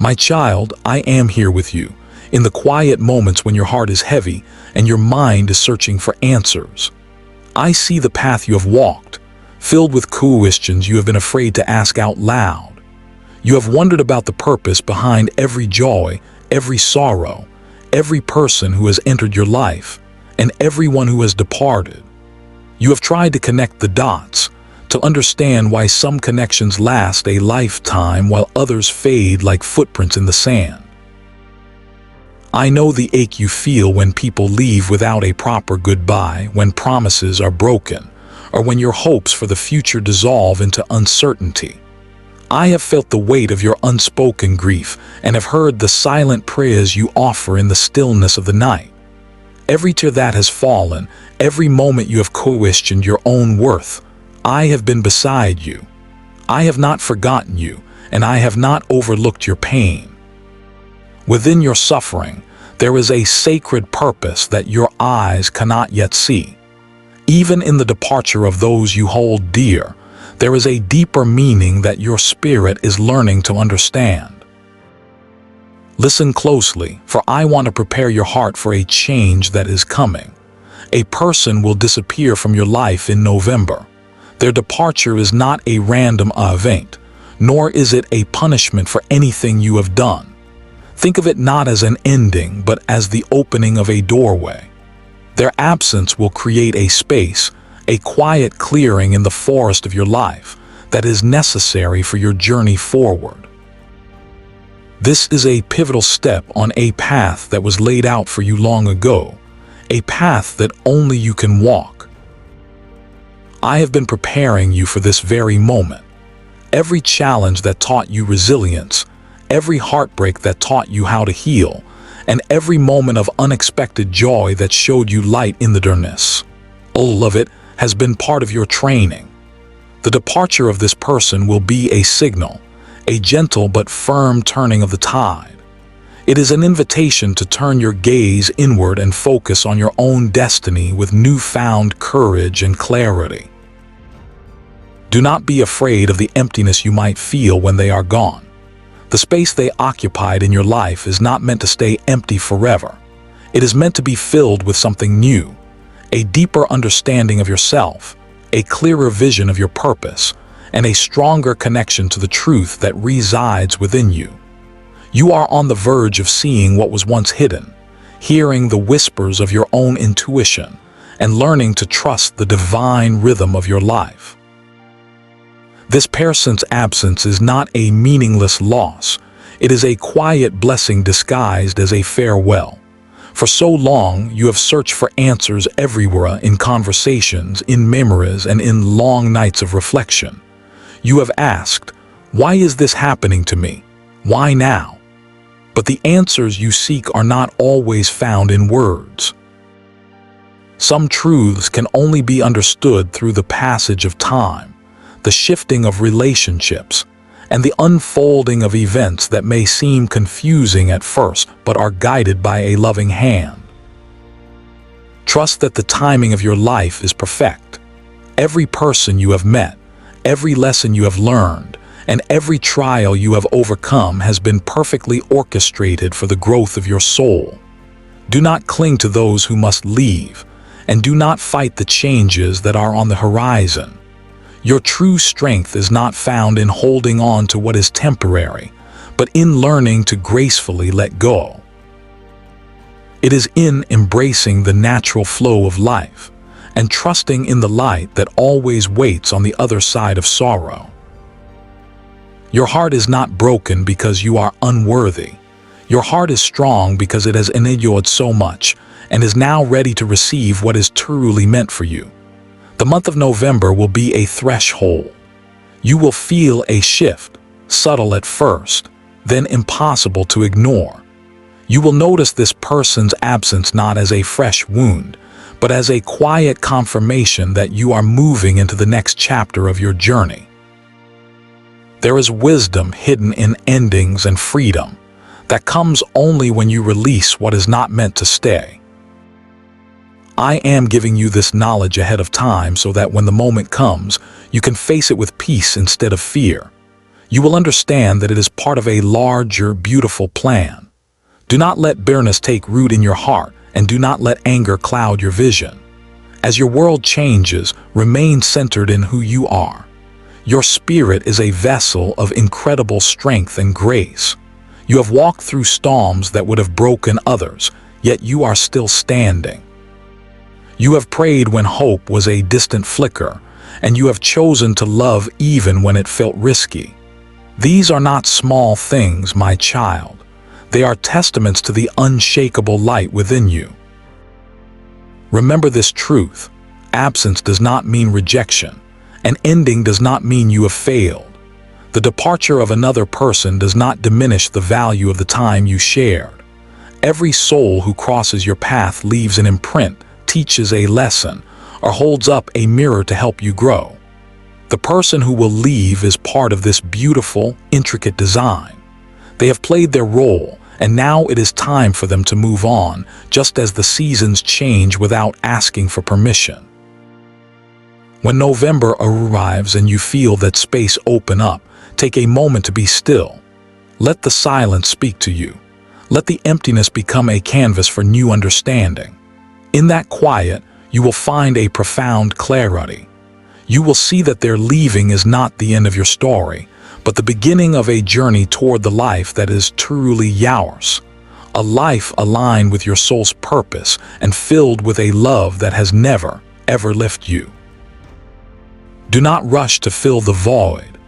My child, I am here with you, in the quiet moments when your heart is heavy and your mind is searching for answers. I see the path you have walked, filled with questions you have been afraid to ask out loud. You have wondered about the purpose behind every joy, every sorrow, every person who has entered your life, and everyone who has departed. You have tried to connect the dots, to understand why some connections last a lifetime while others fade like footprints in the sand. I know the ache you feel when people leave without a proper goodbye, when promises are broken, or when your hopes for the future dissolve into uncertainty. I have felt the weight of your unspoken grief and have heard the silent prayers you offer in the stillness of the night. Every tear that has fallen, every moment you have questioned your own worth, I have been beside you. I have not forgotten you, and I have not overlooked your pain. Within your suffering, there is a sacred purpose that your eyes cannot yet see. Even in the departure of those you hold dear, there is a deeper meaning that your spirit is learning to understand. Listen closely, for I want to prepare your heart for a change that is coming. A person will disappear from your life in November. Their departure is not a random event, nor is it a punishment for anything you have done. Think of it not as an ending, but as the opening of a doorway. Their absence will create a space, a quiet clearing in the forest of your life that is necessary for your journey forward. This is a pivotal step on a path that was laid out for you long ago, a path that only you can walk. I have been preparing you for this very moment. Every challenge that taught you resilience, every heartbreak that taught you how to heal, and every moment of unexpected joy that showed you light in the darkness. All of it has been part of your training. The departure of this person will be a signal, a gentle but firm turning of the tide. It is an invitation to turn your gaze inward and focus on your own destiny with newfound courage and clarity. Do not be afraid of the emptiness you might feel when they are gone. The space they occupied in your life is not meant to stay empty forever. It is meant to be filled with something new, a deeper understanding of yourself, a clearer vision of your purpose, and a stronger connection to the truth that resides within you. You are on the verge of seeing what was once hidden, hearing the whispers of your own intuition, and learning to trust the divine rhythm of your life. This person's absence is not a meaningless loss. It is a quiet blessing disguised as a farewell. For so long, you have searched for answers everywhere, in conversations, in memories, and in long nights of reflection. You have asked, why is this happening to me? Why now? But the answers you seek are not always found in words. Some truths can only be understood through the passage of time, the shifting of relationships, and the unfolding of events that may seem confusing at first but are guided by a loving hand. Trust that the timing of your life is perfect. Every person you have met, every lesson you have learned, and every trial you have overcome has been perfectly orchestrated for the growth of your soul. Do not cling to those who must leave, and do not fight the changes that are on the horizon. Your true strength is not found in holding on to what is temporary, but in learning to gracefully let go. It is in embracing the natural flow of life and trusting in the light that always waits on the other side of sorrow. Your heart is not broken because you are unworthy. Your heart is strong because it has endured so much and is now ready to receive what is truly meant for you. The month of November will be a threshold. You will feel a shift, subtle at first, then impossible to ignore. You will notice this person's absence not as a fresh wound, but as a quiet confirmation that you are moving into the next chapter of your journey. There is wisdom hidden in endings and freedom that comes only when you release what is not meant to stay. I am giving you this knowledge ahead of time so that when the moment comes, you can face it with peace instead of fear. You will understand that it is part of a larger, beautiful plan. Do not let bitterness take root in your heart, and do not let anger cloud your vision. As your world changes, remain centered in who you are. Your spirit is a vessel of incredible strength and grace. You have walked through storms that would have broken others, yet you are still standing. You have prayed when hope was a distant flicker, and you have chosen to love even when it felt risky. These are not small things, my child. They are testaments to the unshakable light within you. Remember this truth: absence does not mean rejection. An ending does not mean you have failed. The departure of another person does not diminish the value of the time you shared. Every soul who crosses your path leaves an imprint, teaches a lesson, or holds up a mirror to help you grow. The person who will leave is part of this beautiful, intricate design. They have played their role, and now it is time for them to move on, just as the seasons change without asking for permission. When November arrives and you feel that space open up, take a moment to be still. Let the silence speak to you. Let the emptiness become a canvas for new understanding. In that quiet, you will find a profound clarity. You will see that their leaving is not the end of your story, but the beginning of a journey toward the life that is truly yours. A life aligned with your soul's purpose and filled with a love that has never, ever left you. Do not rush to fill the void.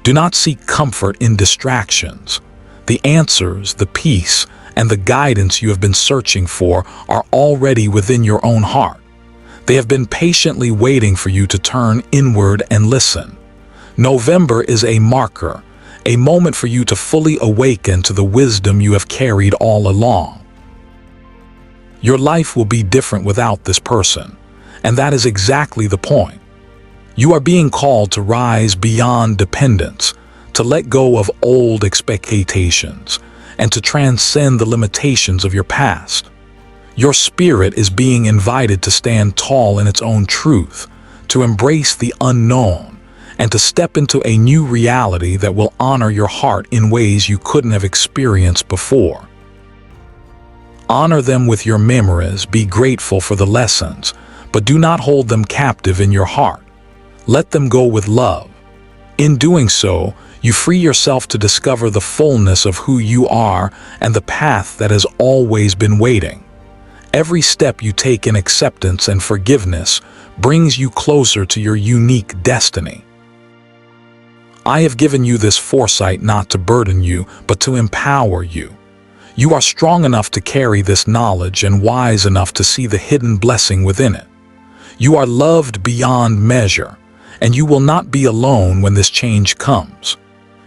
Do not seek comfort in distractions. The answers, the peace, and the guidance you have been searching for are already within your own heart. They have been patiently waiting for you to turn inward and listen. November is a marker, a moment for you to fully awaken to the wisdom you have carried all along. Your life will be different without this person, and that is exactly the point. You are being called to rise beyond dependence, to let go of old expectations, and to transcend the limitations of your past. Your spirit is being invited to stand tall in its own truth, to embrace the unknown, and to step into a new reality that will honor your heart in ways you couldn't have experienced before. Honor them with your memories, be grateful for the lessons, but do not hold them captive in your heart. Let them go with love. In doing so, you free yourself to discover the fullness of who you are and the path that has always been waiting. Every step you take in acceptance and forgiveness brings you closer to your unique destiny. I have given you this foresight not to burden you, but to empower you. You are strong enough to carry this knowledge and wise enough to see the hidden blessing within it. You are loved beyond measure, and you will not be alone when this change comes.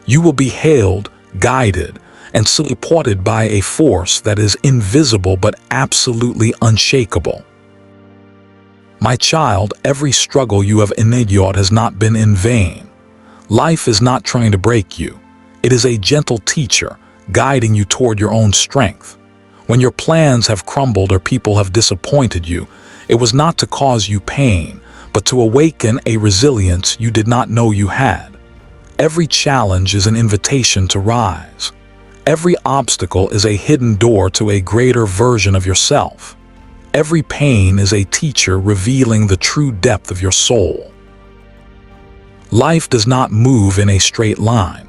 You will be held, guided, and supported by a force that is invisible but absolutely unshakable. My child, every struggle you have endured has not been in vain. Life is not trying to break you. It is a gentle teacher, guiding you toward your own strength. When your plans have crumbled or people have disappointed you, it was not to cause you pain, but to awaken a resilience you did not know you had. Every challenge is an invitation to rise. Every obstacle is a hidden door to a greater version of yourself. Every pain is a teacher revealing the true depth of your soul. Life does not move in a straight line.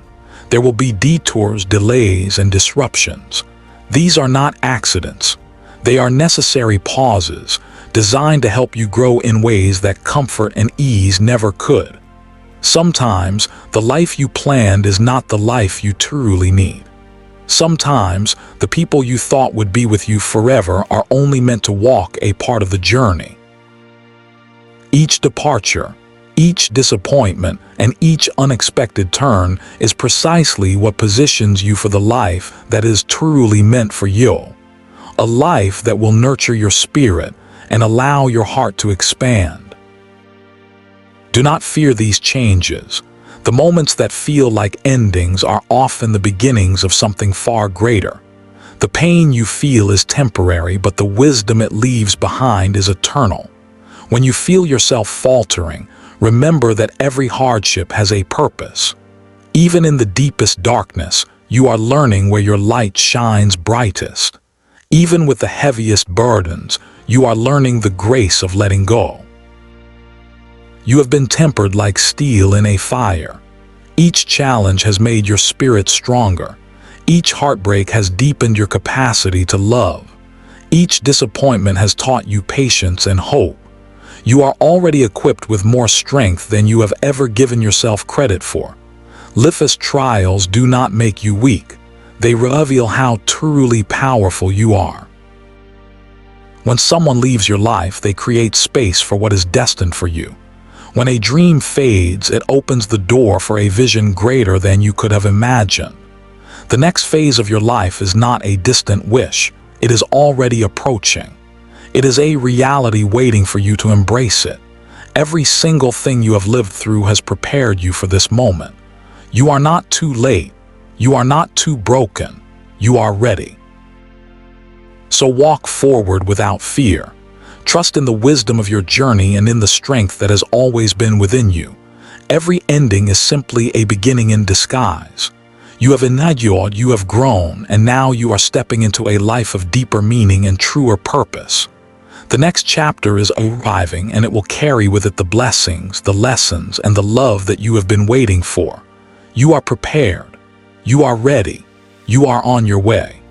There will be detours, delays, and disruptions. These are not accidents. They are necessary pauses, designed to help you grow in ways that comfort and ease never could. Sometimes, the life you planned is not the life you truly need. Sometimes, the people you thought would be with you forever are only meant to walk a part of the journey. Each departure, each disappointment, and each unexpected turn is precisely what positions you for the life that is truly meant for you. A life that will nurture your spirit and allow your heart to expand. Do not fear these changes. The moments that feel like endings are often the beginnings of something far greater. The pain you feel is temporary, but the wisdom it leaves behind is eternal. When you feel yourself faltering, remember that every hardship has a purpose. Even in the deepest darkness, you are learning where your light shines brightest. Even with the heaviest burdens, you are learning the grace of letting go. You have been tempered like steel in a fire. Each challenge has made your spirit stronger. Each heartbreak has deepened your capacity to love. Each disappointment has taught you patience and hope. You are already equipped with more strength than you have ever given yourself credit for. Life's trials do not make you weak. They reveal how truly powerful you are. When someone leaves your life, they create space for what is destined for you. When a dream fades, it opens the door for a vision greater than you could have imagined. The next phase of your life is not a distant wish. It is already approaching. It is a reality waiting for you to embrace it. Every single thing you have lived through has prepared you for this moment. You are not too late. You are not too broken. You are ready. So walk forward without fear. Trust in the wisdom of your journey and in the strength that has always been within you. Every ending is simply a beginning in disguise. You have endured, you have grown, and now you are stepping into a life of deeper meaning and truer purpose. The next chapter is arriving, and it will carry with it the blessings, the lessons, and the love that you have been waiting for. You are prepared. You are ready. You are on your way.